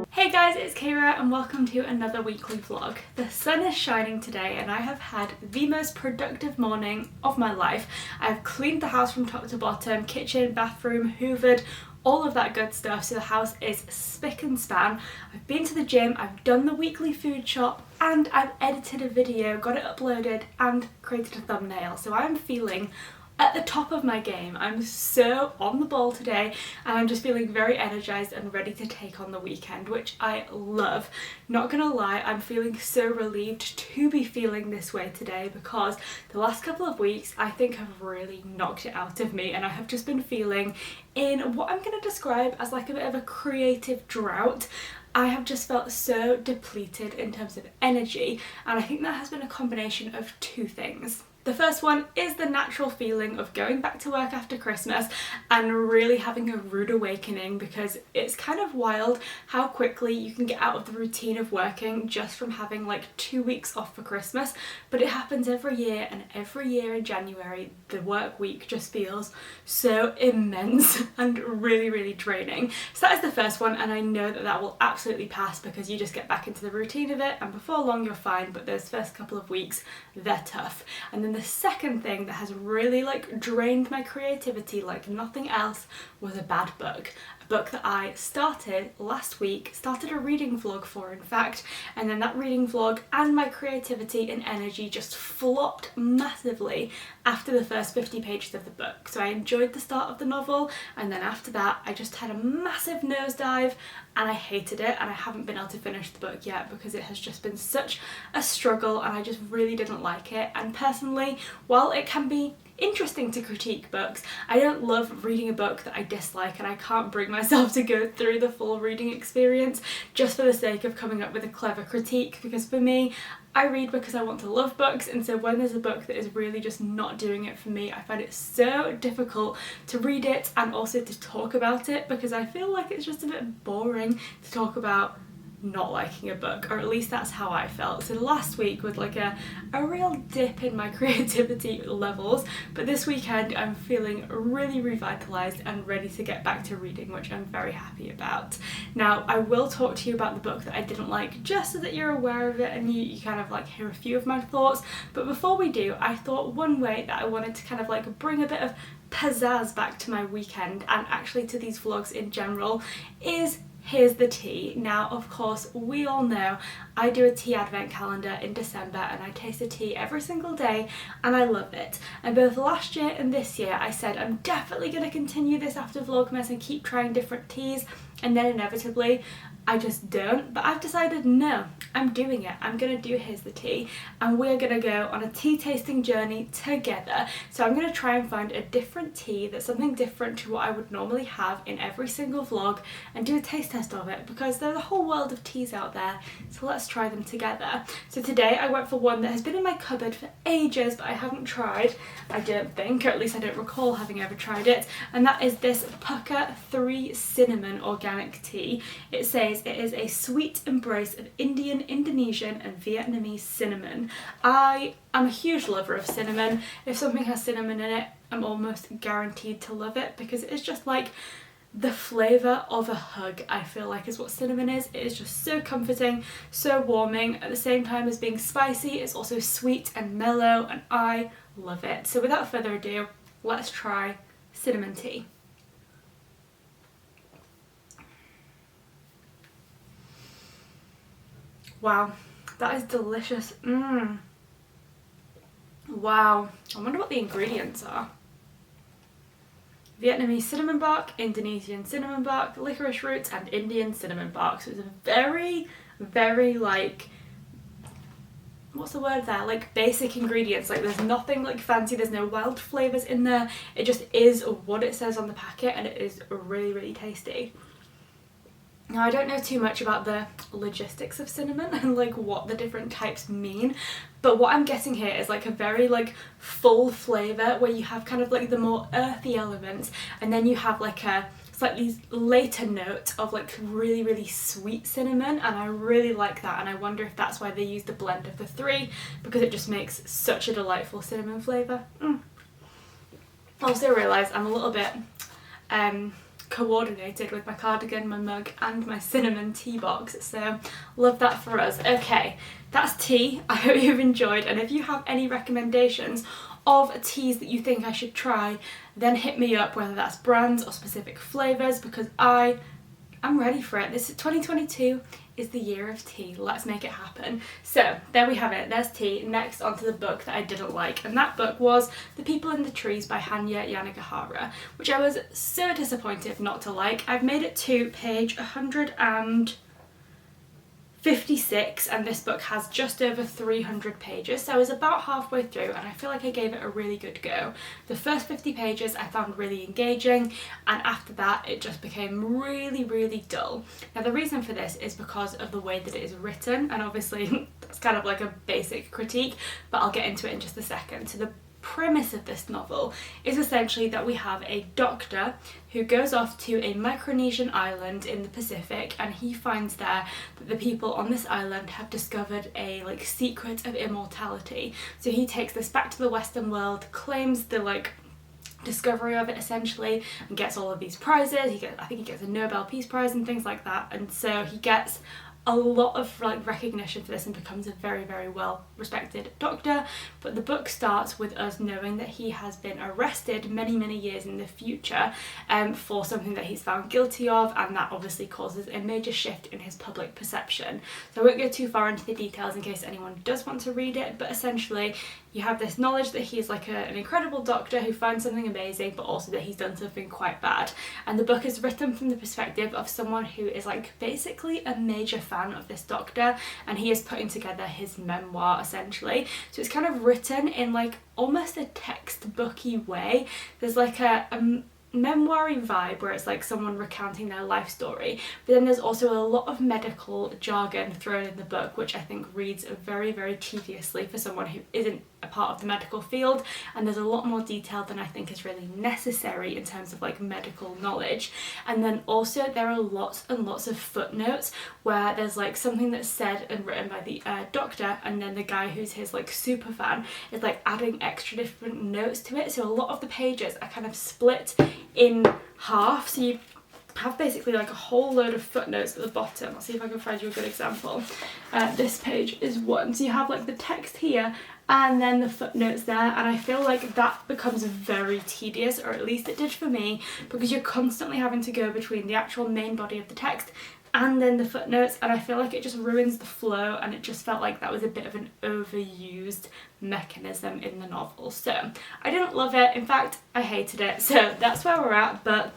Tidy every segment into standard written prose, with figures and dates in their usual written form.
Hey guys, it's Kira and welcome to another weekly vlog. The sun is shining today and I have had the most productive morning of my life. I've cleaned the house from top to bottom, kitchen, bathroom, hoovered, all of that good stuff, so the house is spick and span. I've been to the gym, I've done the weekly food shop, and I've edited a video, got it uploaded and created a thumbnail. So I'm feeling at the top of my game. I'm so on the ball today and I'm just feeling very energized and ready to take on the weekend, which I love. Not gonna lie, I'm feeling so relieved to be feeling this way today because the last couple of weeks I think have really knocked it out of me and I have just been feeling in what I'm gonna describe as like a bit of a creative drought. I have just felt so depleted in terms of energy, and I think that has been a combination of two things. The first one is the natural feeling of going back to work after Christmas and really having a rude awakening, because it's kind of wild how quickly you can get out of the routine of working just from having like 2 weeks off for Christmas. But it happens every year, and every year in January the work week just feels so immense and really draining. So that is the first one, and I know that that will absolutely pass because you just get back into the routine of it and before long you're fine, but those first couple of weeks, they're tough. And then the second thing that has really like drained my creativity like nothing else was a bad book. A book that I started last week, started a reading vlog for in fact, and then that reading vlog and my creativity and energy just flopped massively after the first 50 pages of the book. So I enjoyed the start of the novel, and then after that I just had a massive nosedive and I hated it, and I haven't been able to finish the book yet because it has just been such a struggle and I just really didn't like it. And personally, while it can be interesting to critique books, I don't love reading a book that I dislike, and I can't bring myself to go through the full reading experience just for the sake of coming up with a clever critique, because for me, I read because I want to love books, and so when there's a book that is really just not doing it for me, I find it so difficult to read it and also to talk about it, because I feel like it's just a bit boring to talk about not liking a book, or at least that's how I felt. So last week was like a real dip in my creativity levels, but this weekend I'm feeling really revitalized and ready to get back to reading, which I'm very happy about. Now I will talk to you about the book that I didn't like, just so that you're aware of it and you kind of like hear a few of my thoughts. But before we do, I thought one way that I wanted to kind of like bring a bit of pizzazz back to my weekend, and actually to these vlogs in general, is here's the tea. Now, of course, we all know I do a tea advent calendar in December and I taste a tea every single day and I love it. And both last year and this year I said I'm definitely going to continue this after Vlogmas and keep trying different teas, and then inevitably I just don't. But I've decided no, I'm doing it. I'm going to do Here's the Tea, and we're going to go on a tea tasting journey together. So I'm going to try and find a different tea that's something different to what I would normally have in every single vlog and do a taste test of it, because there's a whole world of teas out there, so let's try them together. So today I went for one that has been in my cupboard for ages but I haven't tried, I don't think, or at least I don't recall having ever tried it, and that is this Pucker 3 Cinnamon Organic Tea. It says it is a sweet embrace of Indian, Indonesian and Vietnamese cinnamon. I am a huge lover of cinnamon. If something has cinnamon in it, I'm almost guaranteed to love it, because it is just like the flavour of a hug, I feel like, is what cinnamon is. It is just so comforting, so warming, at the same time as being spicy. It's also sweet and mellow, and I love it. So without further ado, let's try cinnamon tea. Wow, that is delicious. Wow, I wonder what the ingredients are. Vietnamese cinnamon bark, Indonesian cinnamon bark, licorice roots and Indian cinnamon bark. So it's a very, very like, what's the word there, like basic ingredients. Like there's nothing like fancy, there's no wild flavours in there. It just is what it says on the packet, and it is really, really tasty. Now I don't know too much about the logistics of cinnamon and like what the different types mean, but what I'm getting here is like a very like full flavour where you have kind of like the more earthy elements, and then you have like a slightly later note of like really, really sweet cinnamon, and I really like that, and I wonder if that's why they used a blend of the three, because it just makes such a delightful cinnamon flavour. I also realised I'm a little bit coordinated with my cardigan, my mug and my cinnamon tea box, so love that for us. Okay, that's tea. I hope you've enjoyed, and if you have any recommendations of teas that you think I should try, then hit me up, whether that's brands or specific flavours, because I'm ready for it. This is 2022 is the year of tea. Let's make it happen. So there we have it, there's tea. Next onto the book that I didn't like, and that book was The People in the Trees by Hanya Yanagihara, which I was so disappointed not to like. I've made it to page 156 and this book has just over 300 pages, so I was about halfway through and I feel like I gave it a really good go. The first 50 pages I found really engaging, and after that it just became really, really dull. Now the reason for this is because of the way that it is written, and obviously that's kind of like a basic critique, but I'll get into it in just a second. So the premise of this novel is essentially that we have a doctor who goes off to a Micronesian island in the Pacific, and he finds there that the people on this island have discovered a like secret of immortality. So he takes this back to the Western world, claims the like discovery of it essentially, and gets all of these prizes. I think he gets a Nobel Peace Prize and things like that, and so he gets a lot of like recognition for this and becomes a very, very well respected doctor. But the book starts with us knowing that he has been arrested many, many years in the future for something that he's found guilty of, and that obviously causes a major shift in his public perception. So I won't go too far into the details in case anyone does want to read it, but essentially you have this knowledge that he's like an incredible doctor who finds something amazing, but also that he's done something quite bad. And the book is written from the perspective of someone who is like basically a major fan of this doctor, and he is putting together his memoir essentially. So it's kind of written in like almost a textbooky way. There's like a memoir-y vibe where it's like someone recounting their life story, but then there's also a lot of medical jargon thrown in the book, which I think reads very, very tediously for someone who isn't a part of the medical field, and there's a lot more detail than I think is really necessary in terms of like medical knowledge. And then also there are lots and lots of footnotes where there's like something that's said and written by the doctor, and then the guy who's his like super fan is like adding extra different notes to it. So a lot of the pages are kind of split in half, so you have basically like a whole load of footnotes at the bottom. I'll see if I can find you a good example. This page is one, so you have like the text here and then the footnotes there, and I feel like that becomes very tedious, or at least it did for me, because you're constantly having to go between the actual main body of the text and then the footnotes, and I feel like it just ruins the flow, and it just felt like that was a bit of an overused mechanism in the novel. So I didn't love it, in fact I hated it, so that's where we're at. But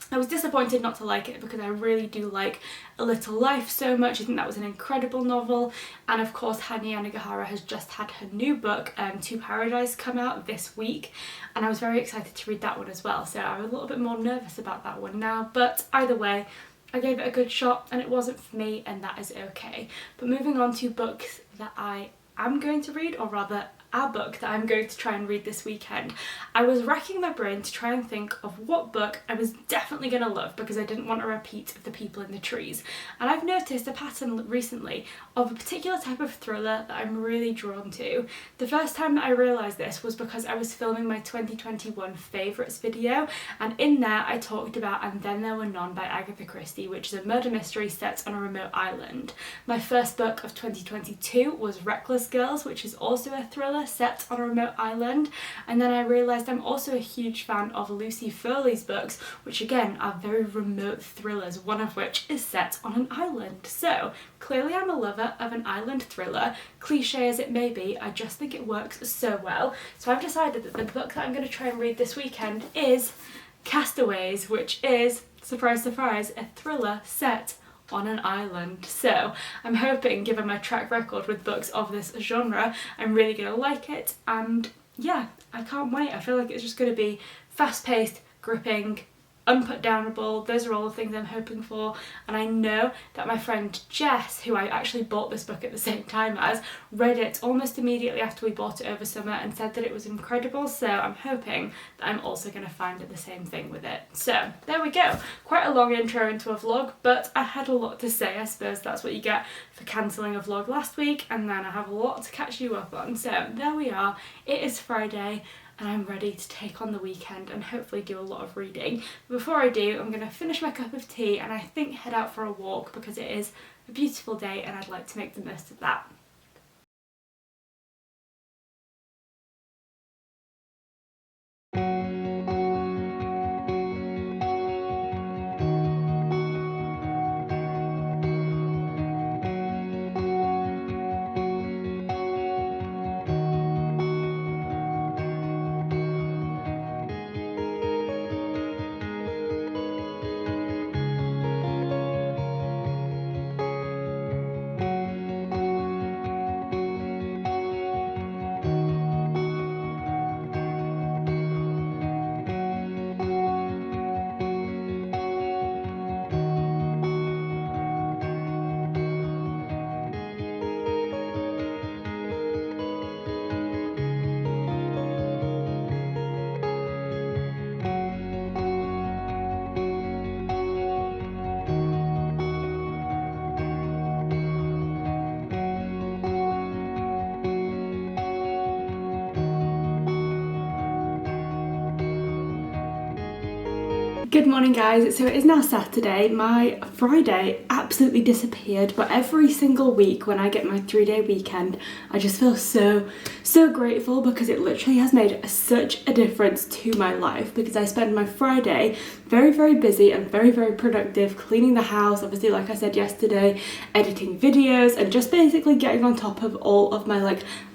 I was disappointed not to like it because I really do like A Little Life so much. I think that was an incredible novel, and of course Hanya Yanagihara has just had her new book, To Paradise, come out this week, and I was very excited to read that one as well, so I'm a little bit more nervous about that one now. But either way, I gave it a good shot and it wasn't for me, and that is okay. But moving on to books that I am going to read, or rather a book that I'm going to try and read this weekend. I was racking my brain to try and think of what book I was definitely going to love, because I didn't want a repeat of The People in the Trees. And I've noticed a pattern recently of a particular type of thriller that I'm really drawn to. The first time that I realised this was because I was filming my 2021 favourites video, and in there I talked about And Then There Were None by Agatha Christie, which is a murder mystery set on a remote island. My first book of 2022 was Reckless Girls, which is also a thriller set on a remote island, and then I realised I'm also a huge fan of Lucy Foley's books, which again are very remote thrillers, one of which is set on an island. So clearly I'm a lover of an island thriller, cliche as it may be. I just think it works so well. So I've decided that the book that I'm going to try and read this weekend is Castaways, which is, surprise surprise, a thriller set on an island. So I'm hoping, given my track record with books of this genre, I'm really going to like it, and yeah, I can't wait. I feel like it's just going to be fast-paced, gripping, unputdownable. Those are all the things I'm hoping for, and I know that my friend Jess, who I actually bought this book at the same time as, read it almost immediately after we bought it over summer and said that it was incredible, so I'm hoping that I'm also going to find the same thing with it. So there we go. Quite a long intro into a vlog, but I had a lot to say. I suppose that's what you get for cancelling a vlog last week, and then I have a lot to catch you up on. So there we are. It is Friday, and I'm ready to take on the weekend and hopefully do a lot of reading. But before I do, I'm going to finish my cup of tea and I think head out for a walk because it is a beautiful day and I'd like to make the most of that. Good morning guys, so it is now Saturday. My Friday absolutely disappeared, but every single week when I get my 3-day weekend I just feel so grateful because it literally has made such a difference to my life, because I spend my Friday very busy and very productive, cleaning the house, obviously like I said yesterday, editing videos and just basically getting on top of all of my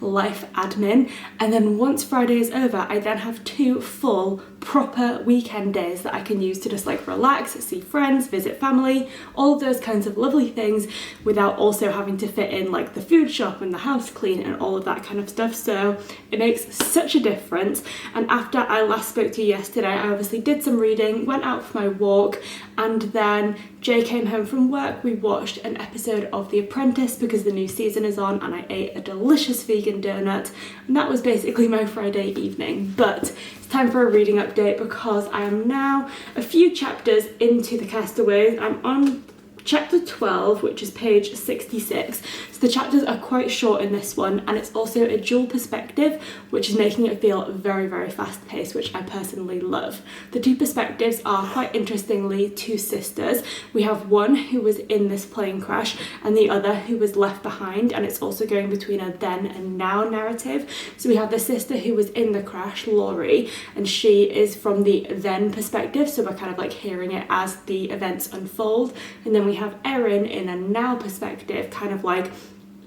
life admin. And then once Friday is over, I then have 2 full proper weekend days that I can use to just relax, see friends, visit family, all of those kinds of lovely things, without also having to fit in the food shop and the house clean and all of that kind of stuff. So it makes such a difference. And after I last spoke to you yesterday, I obviously did some reading, went out for my walk, and then Jay came home from work. We watched an episode of The Apprentice because the new season is on, and I ate a delicious vegan donut, and that was basically my Friday evening. But it's time for a reading update because I am now a few chapters into the Castaways. I'm on chapter 12, which is page 66. So the chapters are quite short in this one, and it's also a dual perspective, which is making it feel very fast paced, which I personally love. The 2 perspectives are, quite interestingly, 2 sisters. We have one who was in this plane crash and the other who was left behind, and it's also going between a then and now narrative. So we have the sister who was in the crash, Laurie, and she is from the then perspective, so we're kind of hearing it as the events unfold. And then we have Erin in a now perspective, kind of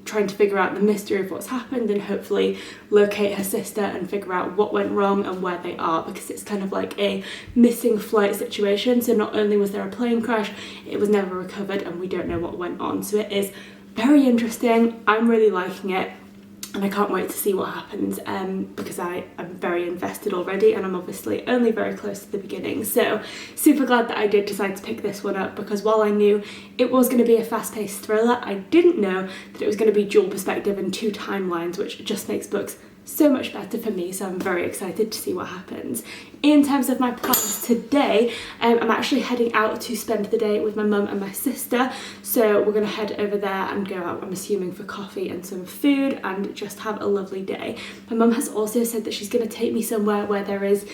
trying to figure out the mystery of what's happened and hopefully locate her sister and figure out what went wrong and where they are, because it's kind of like a missing flight situation. So not only was there a plane crash, it was never recovered and we don't know what went on. So it is very interesting. I'm really liking it. And I can't wait to see what happens because I am very invested already, and I'm obviously only very close to the beginning. So super glad that I did decide to pick this one up, because while I knew it was going to be a fast-paced thriller, I didn't know that it was going to be dual perspective and 2 timelines, which just makes books so much better for me. So I'm very excited to see what happens. In terms of my plans today, I'm actually heading out to spend the day with my mum and my sister. So we're going to head over there and go out, I'm assuming, for coffee and some food and just have a lovely day. My mum has also said that she's going to take me somewhere where there is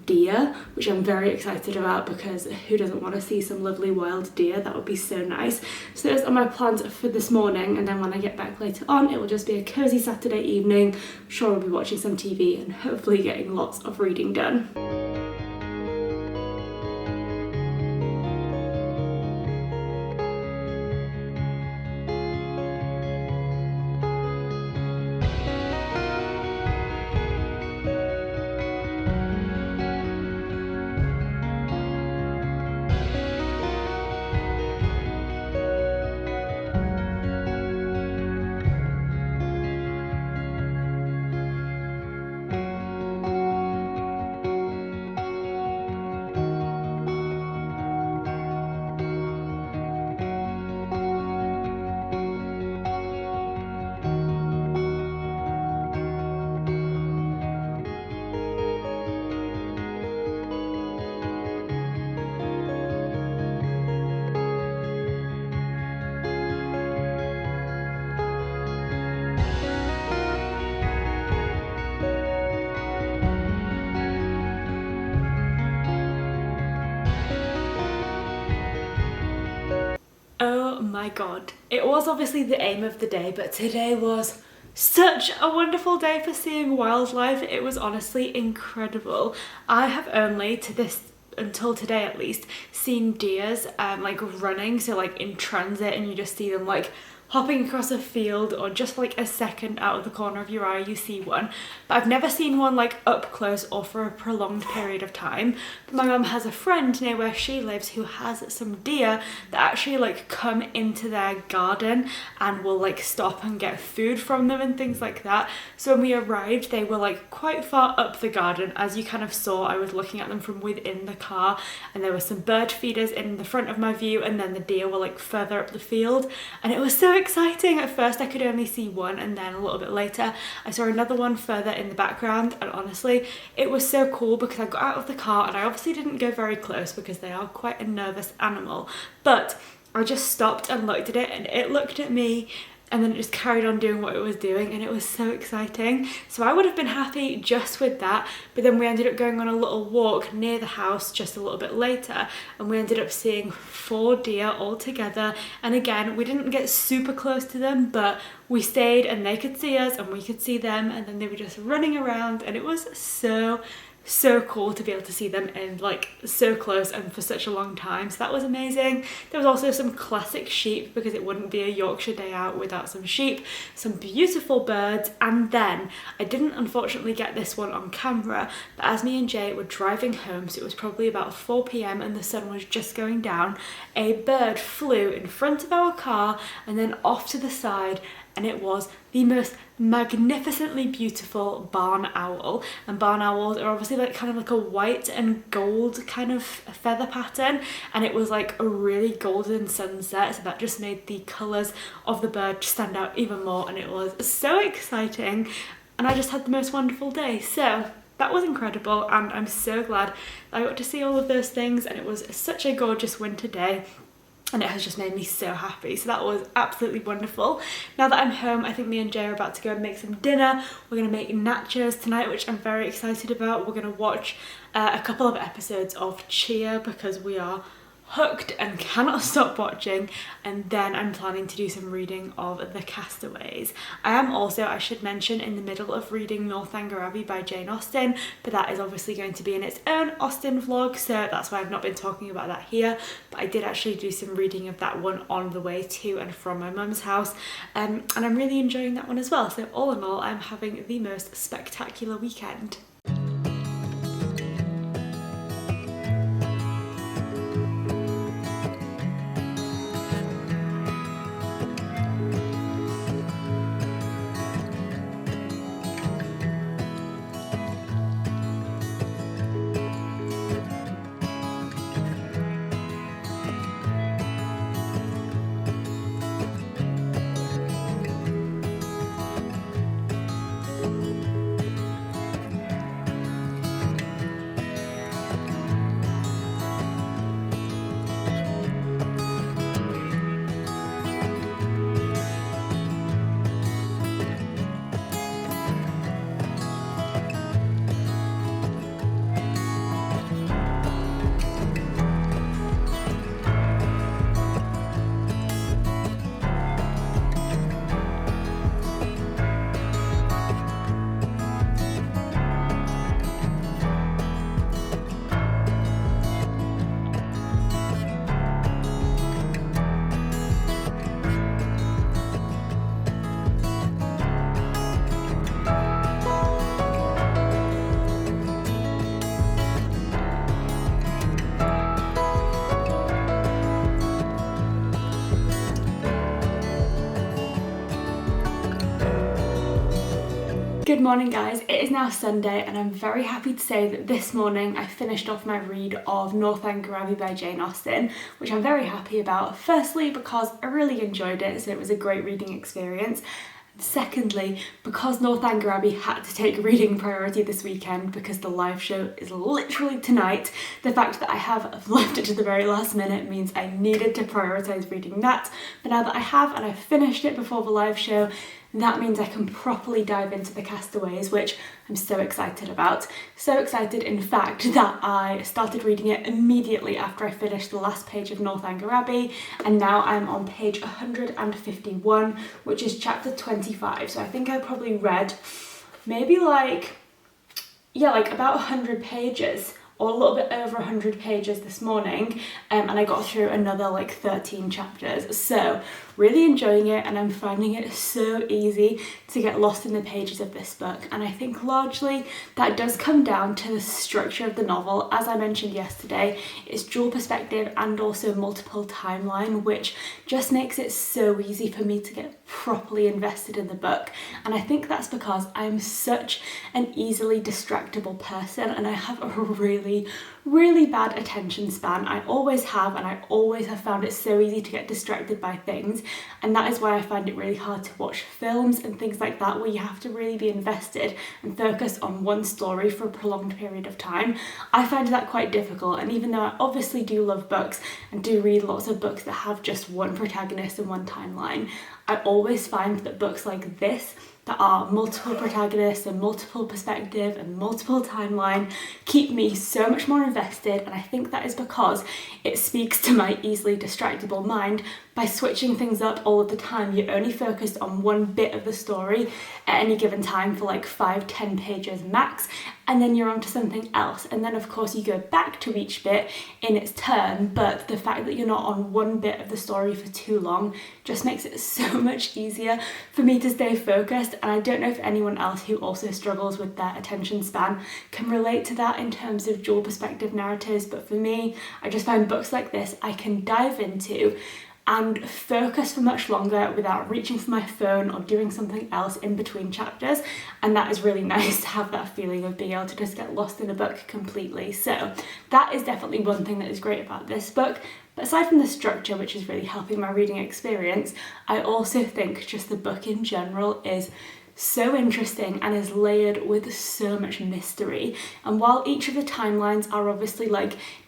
deer, which I'm very excited about, because who doesn't want to see some lovely wild deer? That would be so nice. So those are my plans for this morning, and then when I get back later on, it will just be a cozy Saturday evening. I'm sure we'll probably watching some TV and hopefully getting lots of reading done. Oh my god. It was obviously the aim of the day, but today was such a wonderful day for seeing wildlife. It was honestly incredible. I have only, until today at least, seen deers like running, so like in transit, and you just see them like hopping across a field, or just like a second out of the corner of your eye you see one. But I've never seen one like up close or for a prolonged period of time. But my mum has a friend near where she lives who has some deer that actually like come into their garden and will like stop and get food from them and things like that. So when we arrived, they were like quite far up the garden. As you kind of saw, I was looking at them from within the car, and there were some bird feeders in the front of my view, and then the deer were like further up the field, and it was so exciting. At first I could only see one, and then a little bit later I saw another one further in the background, and honestly it was so cool because I got out of the car and I obviously didn't go very close because they are quite a nervous animal, but I just stopped and looked at it, and it looked at me, and then it just carried on doing what it was doing, and it was so exciting. So I would have been happy just with that, but then we ended up going on a little walk near the house just a little bit later, and we ended up seeing 4 deer all together. And again, we didn't get super close to them, but we stayed and they could see us and we could see them, and then they were just running around, and it was so cool to be able to see them in like so close and for such a long time. So that was amazing. There was also some classic sheep, because it wouldn't be a Yorkshire day out without some sheep, some beautiful birds, and then I didn't unfortunately get this one on camera, but as me and Jay were driving home, so it was probably about 4 p.m. and the sun was just going down, a bird flew in front of our car and then off to the side, and it was the most magnificently beautiful barn owl. And barn owls are obviously like kind of like a white and gold kind of feather pattern, and it was like a really golden sunset, so that just made the colours of the bird stand out even more, and it was so exciting, and I just had the most wonderful day. So that was incredible, and I'm so glad I got to see all of those things, and it was such a gorgeous winter day, and it has just made me so happy. So that was absolutely wonderful. Now that I'm home, I think me and Jay are about to go and make some dinner. We're going to make nachos tonight, which I'm very excited about. We're going to watch a couple of episodes of Cheer because we are hooked and cannot stop watching, and then I'm planning to do some reading of The Castaways. I am also, I should mention, in the middle of reading Northanger Abbey by Jane Austen, but that is obviously going to be in its own Austen vlog, so that's why I've not been talking about that here. But I did actually do some reading of that one on the way to and from my mum's house, and I'm really enjoying that one as well. So all in all, I'm having the most spectacular weekend. Good morning guys, it is now Sunday and I'm very happy to say that this morning I finished off my read of Northanger Abbey by Jane Austen, which I'm very happy about. Firstly, because I really enjoyed it, so it was a great reading experience. Secondly, because Northanger Abbey had to take reading priority this weekend because the live show is literally tonight, the fact that I have left it to the very last minute means I needed to prioritise reading that. But now that I have and I've finished it before the live show, that means I can properly dive into the Castaways, which I'm so excited about. So excited, in fact, that I started reading it immediately after I finished the last page of Northanger Abbey, and now I'm on page 151, which is chapter 25. So I think I probably read maybe about 100 pages, or a little bit over 100 pages this morning, and I got through another 13 chapters. So really enjoying it, and I'm finding it so easy to get lost in the pages of this book. And I think largely that does come down to the structure of the novel. As I mentioned yesterday, it's dual perspective and also multiple timeline, which just makes it so easy for me to get properly invested in the book. And I think that's because I'm such an easily distractible person, and I have a really bad attention span. I always have, and I always have found it so easy to get distracted by things, and that is why I find it really hard to watch films and things like that, where you have to really be invested and focus on one story for a prolonged period of time. I find that quite difficult, and even though I obviously do love books and do read lots of books that have just one protagonist and one timeline, I always find that books like this that are multiple protagonists and multiple perspective and multiple timeline keep me so much more invested. And I think that is because it speaks to my easily distractible mind. By switching things up all of the time, you're only focused on one bit of the story at any given time for 5-10 pages max, and then you're on to something else, and then of course you go back to each bit in its turn. But the fact that you're not on one bit of the story for too long just makes it so much easier for me to stay focused. And I don't know if anyone else who also struggles with their attention span can relate to that in terms of dual perspective narratives, but for me, I just find books like this I can dive into and focus for much longer without reaching for my phone or doing something else in between chapters, and that is really nice to have that feeling of being able to just get lost in a book completely. So that is definitely one thing that is great about this book. But aside from the structure, which is really helping my reading experience, I also think just the book in general is so interesting and is layered with so much mystery. And while each of the timelines are obviously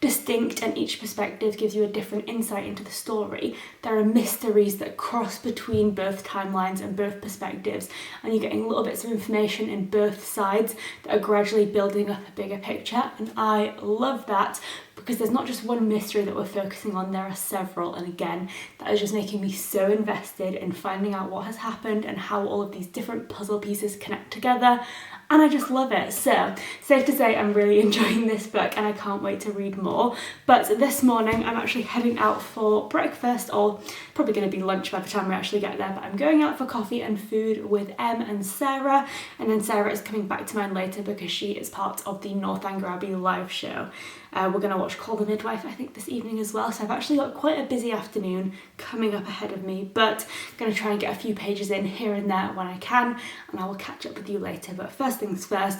distinct and each perspective gives you a different insight into the story, there are mysteries that cross between both timelines and both perspectives, and you're getting little bits of information in both sides that are gradually building up a bigger picture. And I love that, because there's not just one mystery that we're focusing on, there are several. And again, that is just making me so invested in finding out what has happened and how all of these different puzzle pieces connect together, and I just love it. So safe to say I'm really enjoying this book and I can't wait to read more. But this morning I'm actually heading out for breakfast, or probably going to be lunch by the time we actually get there, but I'm going out for coffee and food with Em and Sarah, and then Sarah is coming back to mine later because she is part of the Northanger Abbey live show. We're going to watch Call the Midwife, I think, this evening as well, so I've actually got quite a busy afternoon coming up ahead of me, but I'm going to try and get a few pages in here and there when I can, and I will catch up with you later. But first things first,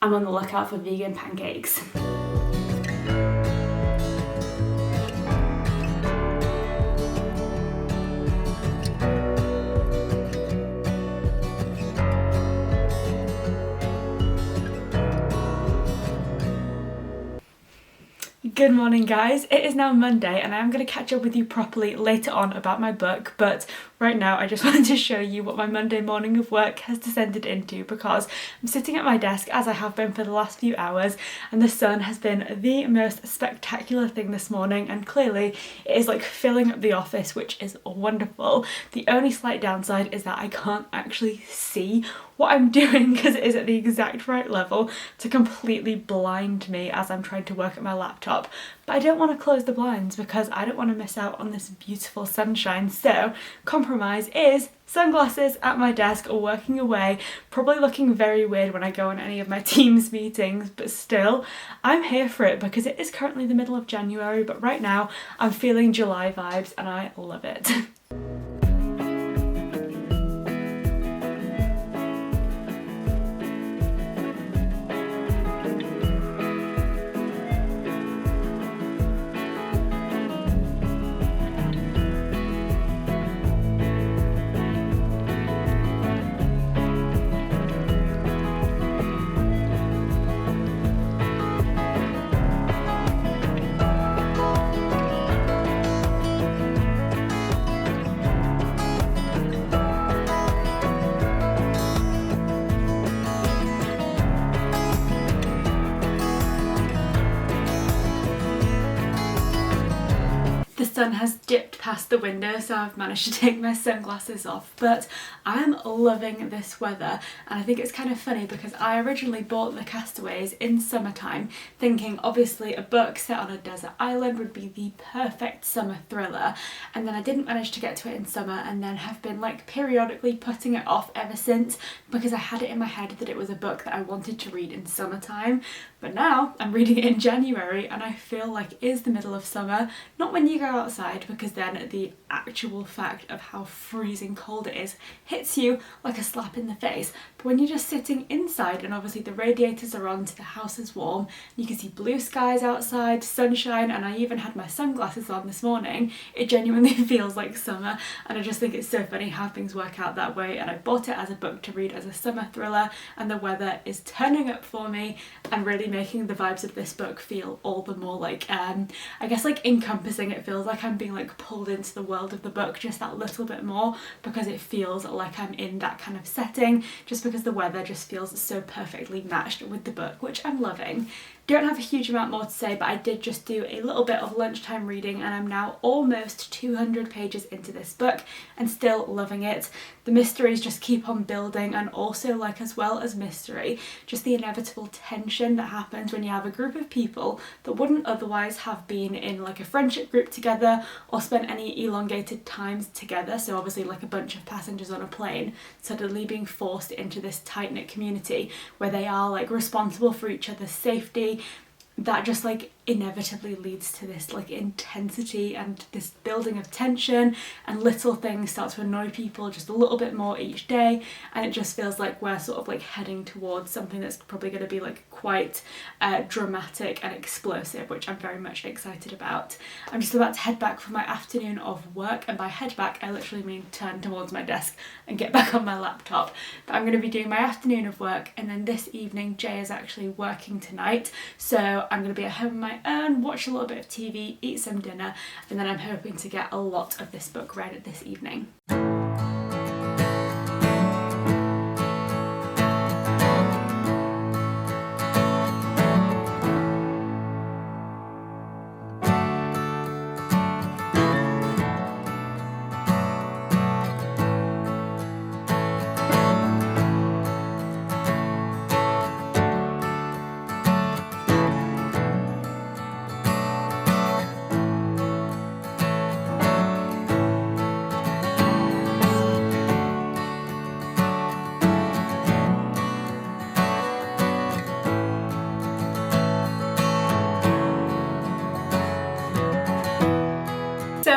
I'm on the lookout for vegan pancakes. Good morning guys, it is now Monday and I'm going to catch up with you properly later on about my book, but right now I just wanted to show you what my Monday morning of work has descended into, because I'm sitting at my desk as I have been for the last few hours, and the sun has been the most spectacular thing this morning, and clearly it is filling up the office, which is wonderful. The only slight downside is that I can't actually see what I'm doing because it is at the exact right level to completely blind me as I'm trying to work at my laptop. But I don't want to close the blinds because I don't want to miss out on this beautiful sunshine. So compromise is sunglasses at my desk or working away, probably looking very weird when I go on any of my Teams meetings, but still I'm here for it because it is currently the middle of January, but right now I'm feeling July vibes and I love it. sun has dipped past the window, so I've managed to take my sunglasses off, but I'm loving this weather. And I think it's kind of funny because I originally bought the Castaways in summertime thinking obviously a book set on a desert island would be the perfect summer thriller, and then I didn't manage to get to it in summer and then have been like periodically putting it off ever since because I had it in my head that it was a book that I wanted to read in summertime. But now I'm reading it in January and I feel like it is the middle of summer. Not when you go outside, because then the actual fact of how freezing cold it is hits you like a slap in the face. But when you're just sitting inside and obviously the radiators are on so the house is warm, you can see blue skies outside, sunshine, and I even had my sunglasses on this morning, it genuinely feels like summer. And I just think it's so funny how things work out that way. And I bought it as a book to read as a summer thriller, and the weather is turning up for me and really making the vibes of this book feel all the more like I guess like encompassing. It feels like I'm being like pulled into the world of the book just that little bit more because it feels like I'm in that kind of setting, just because the weather just feels so perfectly matched with the book, which I'm loving. Don't have a huge amount more to say, but I did just do a little bit of lunchtime reading and I'm now almost 200 pages into this book and still loving it. The mysteries just keep on building, and also, like, as well as mystery, just the inevitable tension that happens when you have a group of people that wouldn't otherwise have been in like a friendship group together or spent any elongated times together. So obviously like a bunch of passengers on a plane suddenly being forced into this tight-knit community where they are like responsible for each other's safety. That just like inevitably leads to this like intensity and this building of tension, and little things start to annoy people just a little bit more each day, and it just feels like we're sort of like heading towards something that's probably going to be like quite dramatic and explosive, which I'm very much excited about. I'm just about to head back for my afternoon of work, and by head back I literally mean turn towards my desk and get back on my laptop. But I'm going to be doing my afternoon of work, and then this evening Jay is actually working tonight, so I'm going to be at home on my own, watch a little bit of TV, eat some dinner, and then I'm hoping to get a lot of this book read this evening.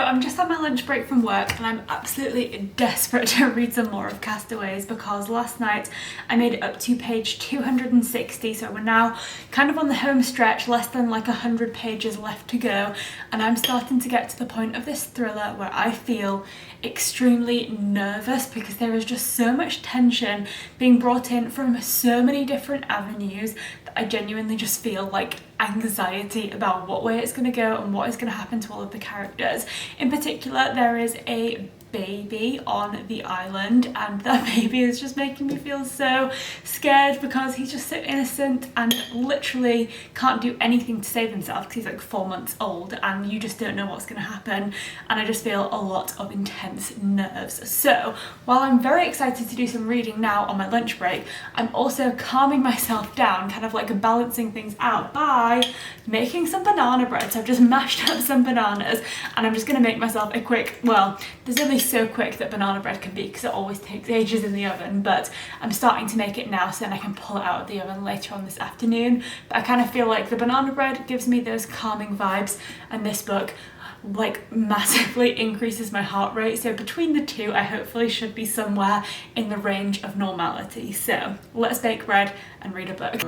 I'm just on my lunch break from work and I'm absolutely desperate to read some more of Castaways, because last night I made it up to page 260, so we're now kind of on the home stretch, less than like 100 pages left to go, and I'm starting to get to the point of this thriller where I feel extremely nervous because there is just so much tension being brought in from so many different avenues that I genuinely just feel like anxiety about what way it's going to go and what is going to happen to all of the characters. In particular, there is a baby on the island, and that baby is just making me feel so scared because he's just so innocent and literally can't do anything to save himself because he's like 4 months old and you just don't know what's going to happen, and I just feel a lot of intense nerves. So while I'm very excited to do some reading now on my lunch break, I'm also calming myself down, kind of like balancing things out by making some banana bread. So I've just mashed up some bananas and I'm just going to make myself a quick, well, there's only so quick that banana bread can be because it always takes ages in the oven, but I'm starting to make it now so then I can pull it out of the oven later on this afternoon. But I kind of feel like the banana bread gives me those calming vibes, and this book like massively increases my heart rate, so between the two I hopefully should be somewhere in the range of normality. So let's bake bread and read a book.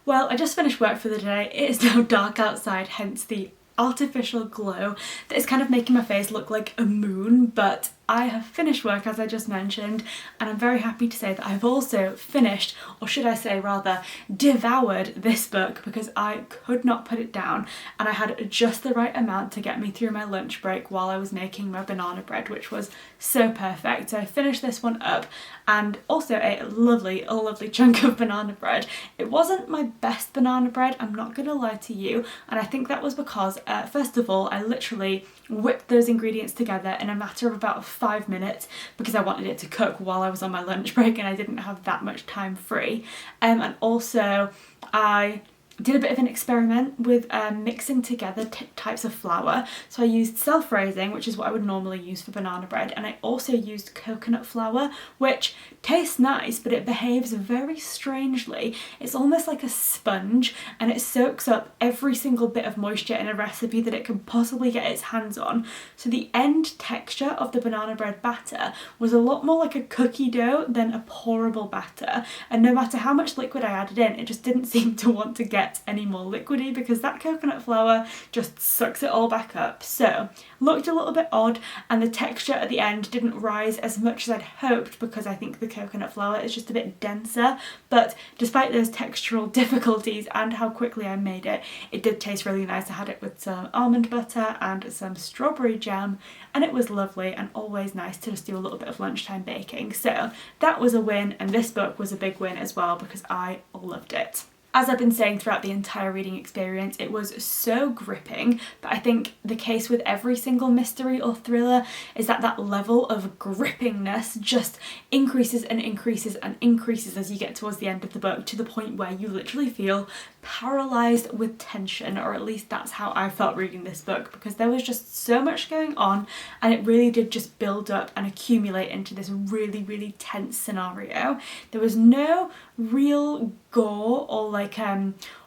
Well, I just finished work for the day. It is now dark outside, hence the artificial glow that is kind of making my face look like a moon, but I have finished work, as I just mentioned, and I'm very happy to say that I've also finished, or should I say rather, devoured this book because I could not put it down, and I had just the right amount to get me through my lunch break while I was making my banana bread, which was so perfect. So I finished this one up and also ate a lovely chunk of banana bread. It wasn't my best banana bread, I'm not gonna lie to you, and I think that was because first of all I literally whipped those ingredients together in a matter of about 5 minutes because I wanted it to cook while I was on my lunch break and I didn't have that much time free, and also I did a bit of an experiment with mixing together types of flour. So I used self-raising, which is what I would normally use for banana bread, and I also used coconut flour, which tastes nice, but it behaves very strangely. It's almost like a sponge, and it soaks up every single bit of moisture in a recipe that it can possibly get its hands on. So the end texture of the banana bread batter was a lot more like a cookie dough than a pourable batter, and no matter how much liquid I added in, it just didn't seem to want to get any more liquidy because that coconut flour just sucks it all back up. So looked a little bit odd, and the texture at the end didn't rise as much as I'd hoped because I think the coconut flour is just a bit denser, but despite those textural difficulties and how quickly I made it, it did taste really nice. I had it with some almond butter and some strawberry jam, and it was lovely, and always nice to just do a little bit of lunchtime baking. So that was a win, and this book was a big win as well because I loved it. As I've been saying throughout the entire reading experience, it was so gripping, but I think the case with every single mystery or thriller is that that level of grippingness just increases and increases and increases as you get towards the end of the book, to the point where you literally feel paralysed with tension, or at least that's how I felt reading this book, because there was just so much going on and it really did just build up and accumulate into this really tense scenario. There was no real gore or like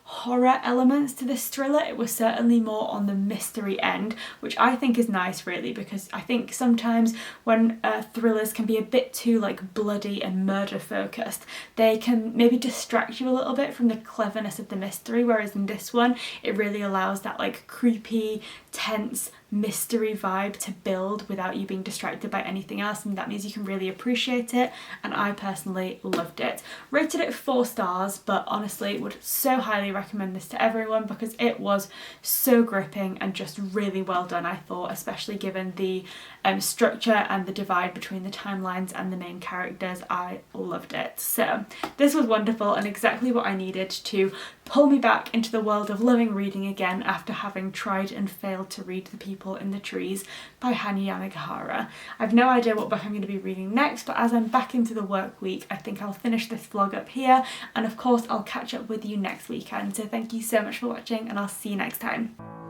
horror elements to this thriller. It was certainly more on the mystery end, which I think is nice really, because I think sometimes when thrillers can be a bit too like bloody and murder focused, they can maybe distract you a little bit from the cleverness of the mystery, whereas in this one it really allows that like creepy, tense mystery vibe to build without you being distracted by anything else, and that means you can really appreciate it, and I personally loved it. Rated it 4 stars, but honestly would so highly recommend this to everyone because it was so gripping and just really well done, I thought, especially given the structure and the divide between the timelines and the main characters. I loved it. So this was wonderful and exactly what I needed to pull me back into the world of loving reading again after having tried and failed to read The People in the Trees by Hanya Yanagihara. I've no idea what book I'm going to be reading next, but as I'm back into the work week, I think I'll finish this vlog up here, and of course I'll catch up with you next weekend. So thank you so much for watching, and I'll see you next time.